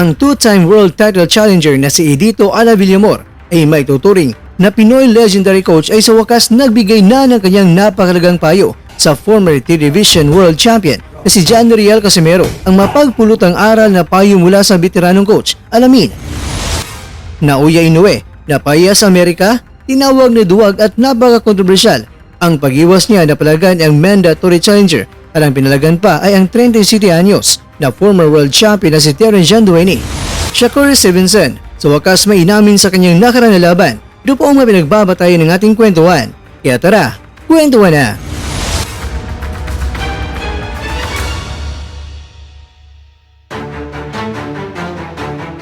Ang two-time world title challenger na si Edito Ala Villamor ay may tuturing na Pinoy legendary coach ay sa wakas nagbigay na ng kanyang napakalagang payo sa former T-Division World Champion na si John Riel Casimero. Ang mapagpulutang aral na payo mula sa veteranong coach, alamin. Naoya Inoue, napaya sa Amerika, tinawag na duwag at napaka-kontrobersyal. Ang pag-iwas niya na palagan ang mandatory challenger at ang pinalagan pa ay ang 37 anyos na former world champion na si Terence John Dueñas. Shakur Stevenson, sa wakas may inamin sa kanyang nakaraan na laban. Ito po ang mga pinagbabatayan ng ating kwentuhan. Kaya tara, kwentuhan na!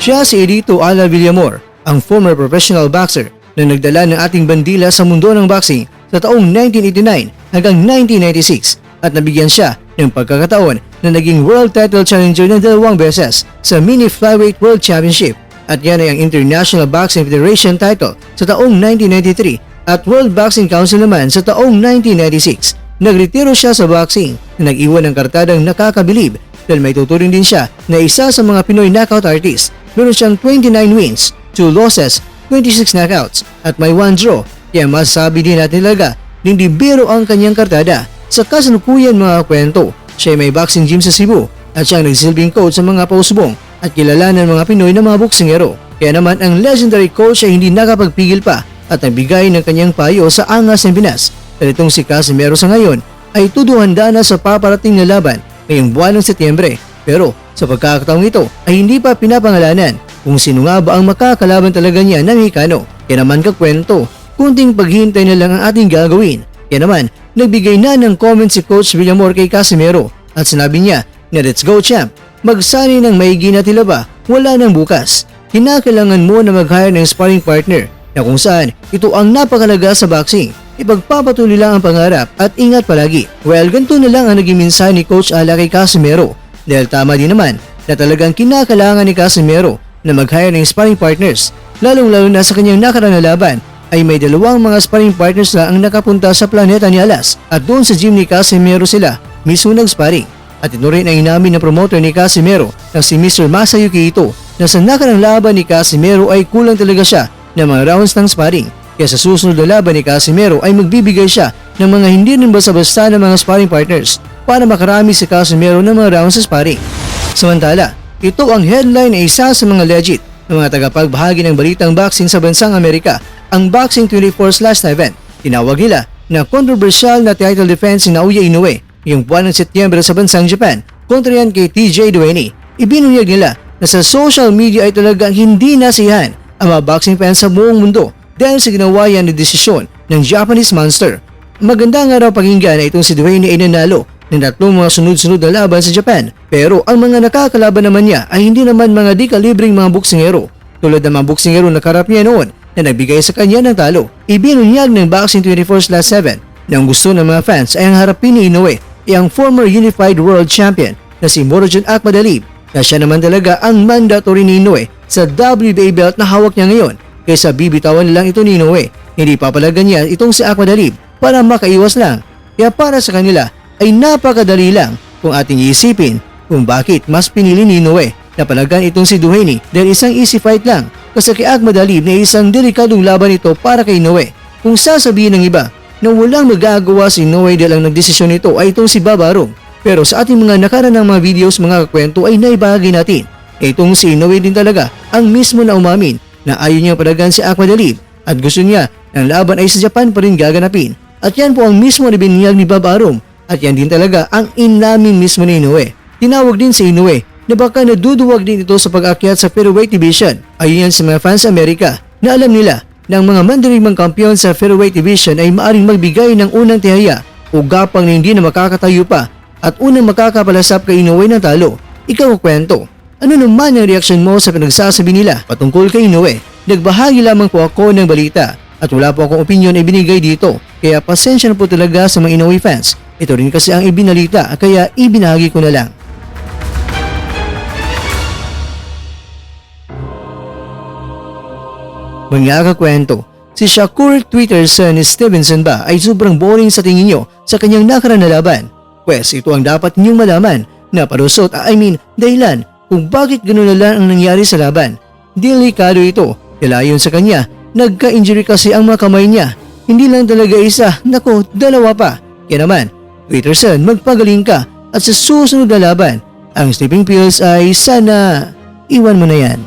Siya si Edito Ala Villamor, ang former professional boxer na nagdala ng ating bandila sa mundo ng boxing sa taong 1989 hanggang 1996 at nabigyan siya ng pagkakataon na naging world title challenger ng 2 beses sa Mini Flyweight World Championship at yan ay ang International Boxing Federation title sa taong 1993 at World Boxing Council naman sa taong 1996. Nagretiro siya sa boxing na nag-iwan ng kartadang nakakabilib dahil may tuturing din siya na isa sa mga Pinoy knockout artist. Meron siyang 29 wins, 2 losses, 26 knockouts at may 1 draw. Kaya masasabi din natin talaga, hindi biro ang kanyang kartada. Sa kasalukuyan mga kwento, siya ay may boxing gym sa Cebu at siyang nagsilbing coach sa mga pausbong at kilala ng mga Pinoy na mga boksingero. Kaya naman ang legendary coach ay hindi nakapagpigil pa at nagbigay ng kanyang payo sa angas ng Pinas. At itong si Casimero sa ngayon ay tuduhanda na sa paparating na laban ngayong buwan ng Setyembre. Pero sa pagkakataong ito ay hindi pa pinapangalanan kung sino nga ba ang makakalaban talaga niya ng Mexicano. Kaya naman kakwento, kunting paghintay na lang ang ating gagawin. Kaya naman, nagbigay na ng comment si Coach Villamor kay Casimero at sinabi niya na let's go champ, magsani ng maigi na tila ba, wala nang bukas. Kinakailangan mo na mag-hire ng sparring partner na kung saan ito ang napakalaga sa boxing. Ipagpapatuloy lang ang pangarap at ingat palagi. Well, ganito na lang ang naging mensahe ni Coach Ala kay Casimero dahil tama din naman na talagang kinakailangan ni Casimero na mag-hire ng sparring partners lalong-lalo na sa kanyang nakaraan na laban ay may 2 mga sparring partners na ang nakapunta sa planeta ni Alas at doon sa gym ni Casimero sila mismo nag-sparring. At ito rin ang inamin ng promoter ni Casimero na si Mr. Masayuki Ito na sa nakarang laban ni Casimero ay kulang talaga siya ng mga rounds ng sparring. Kaya sa susunod na laban ni Casimero ay magbibigay siya ng mga hindi rin basta-basta ng mga sparring partners para makarami si Casimero ng mga rounds sa sparring. Samantala, ito ang headline na isa sa mga legit ng mga tagapagbahagi ng balitang boxing sa bansang Amerika, ang Boxing 24/7. Tinawag nila na controversial na title defense ni Naoya Inoue yung buwan ng Setyembre sa bansang Japan kontra yan kay TJ Dueñas. Ibinunyag nila na sa social media ay talagang hindi nasiyahan ang mga boxing fans sa buong mundo dahil sa ginawa yan na desisyon ng Japanese Monster. Maganda nga raw pakinggan na itong si Dueñas ay nanalo ng 3 mga sunod-sunod na laban sa Japan, pero ang mga nakakalaban naman niya ay hindi naman mga di-kalibring mga boksingero tulad ng mga boksingero na karap niya noon na nagbigay sa kanya ng talo. Ibinunyag ng Boxing 24/7 na ang gusto ng mga fans ay ang harapin ni Inoue ay ang former Unified World Champion na si Murodjon Akhmadalib na siya naman talaga ang mandatory ni Inoue sa WBA belt na hawak niya ngayon kaysa bibitawan nilang ito ni Inoue. Hindi papalagan niya itong si Akhmadalib para makaiwas lang. Kaya para sa kanila ay napakadali lang kung ating iisipin kung bakit mas pinili ni Inoue na palagan itong si Dueñas dahil isang easy fight lang kasi kay Akhmadalib na isang delikadong laban ito para kay Inoue. Kung sasabihin ng iba na walang magagawa si Inoue dahil ang nagdesisyon nito ay itong si Babarong, pero sa ating mga nakaranang mga videos mga kakwento ay naibahagi natin itong si Inoue din talaga ang mismo na umamin na ayaw niya palagan si Akhmadalib at gusto niya ng laban ay sa Japan pa rin gaganapin. At yan po ang mismo na binyag ni Babarong at yan din talaga ang inamin mismo ni Inoue. Tinawag din si Inoue na baka naduduwag din ito sa pag-akyat sa featherweight division. Ayun yan sa mga fans sa Amerika na alam nila na ang mga mandirigmang kampiyon sa featherweight division ay maaring magbigay ng unang tihaya o gapang na hindi na makakatayo pa at unang makakapalasap kay Inoue ng talo. Ikaw kwento, ano naman ang reaksyon mo sa pinagsasabi nila patungkol kay Inoue? Nagbahagi lamang po ako ng balita at wala po akong opinion na ibinigay dito kaya pasensya na po talaga sa mga Inoue fans. Ito rin kasi ang ibinalita kaya ibinahagi ko na lang. Mga kakwento, si Shakur Twitterson ni Stevenson ba ay sobrang boring sa tingin nyo sa kanyang nakaraan na laban? Pwes ito ang dapat ninyong malaman na dahilan kung bakit gano'n na lang ang nangyari sa laban. Delikado ito, ayon sa kanya, nagka-injury kasi ang mga kamay niya. Hindi lang talaga isa, nako, dalawa pa. Kaya naman, Peterson, magpagaling ka at sa susunod na laban, ang sleeping pills ay sana iwan mo na yan.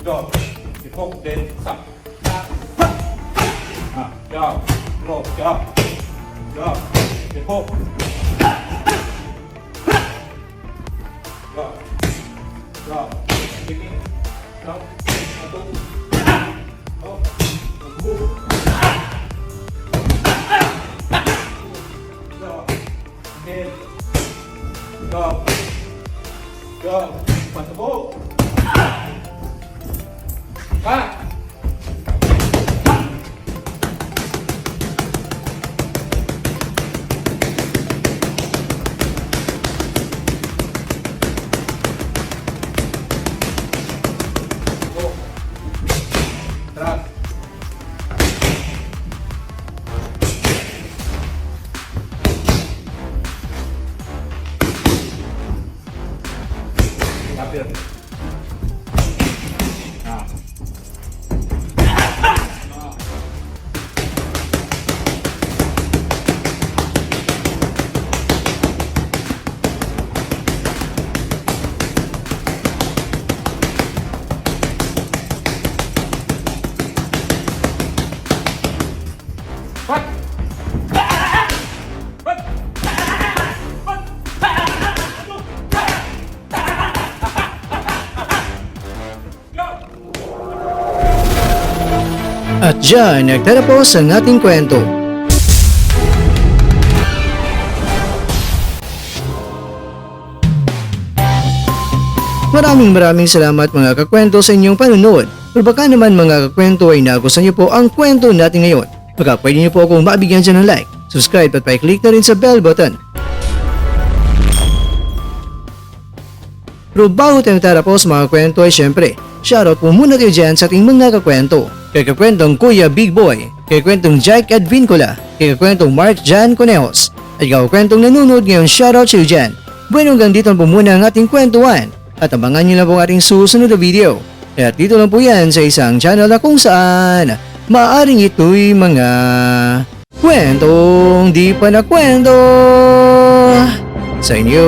Dog, you hook then suck. Dog, no, dog, dog, you hook. Dog, dog, kicking, dog, dog, dog, head, dog, dog, pantabog. Back. Go. Trap. Kapir. At dyan, nagtatapos ang ating kwento. Maraming salamat mga kakwento sa inyong panunood. Pero baka naman mga kakwento ay nagustuhan niyo po ang kwento natin ngayon. Baka pwede niyo po akong mabigyan dyan ng like, subscribe at pa-click na rin sa bell button. Pero bago tayo matapos mga kwento ay syempre, shoutout po muna tayo dyan sa ating mga kakwento. Kay kakwentong Kuya Big Boy, kay kakwentong Jack Advincula, kay kakwentong Mark Jan Conejos, at kakwentong nanonood ngayon, shoutout sa iyo dyan. Bueno, hanggang dito po muna ang ating kwentuhan at abangan nyo lang po ang ating susunod na video. At dito lang po yan sa isang channel na kung saan maaaring ito'y mga kwentong di pa na kwento sa inyo.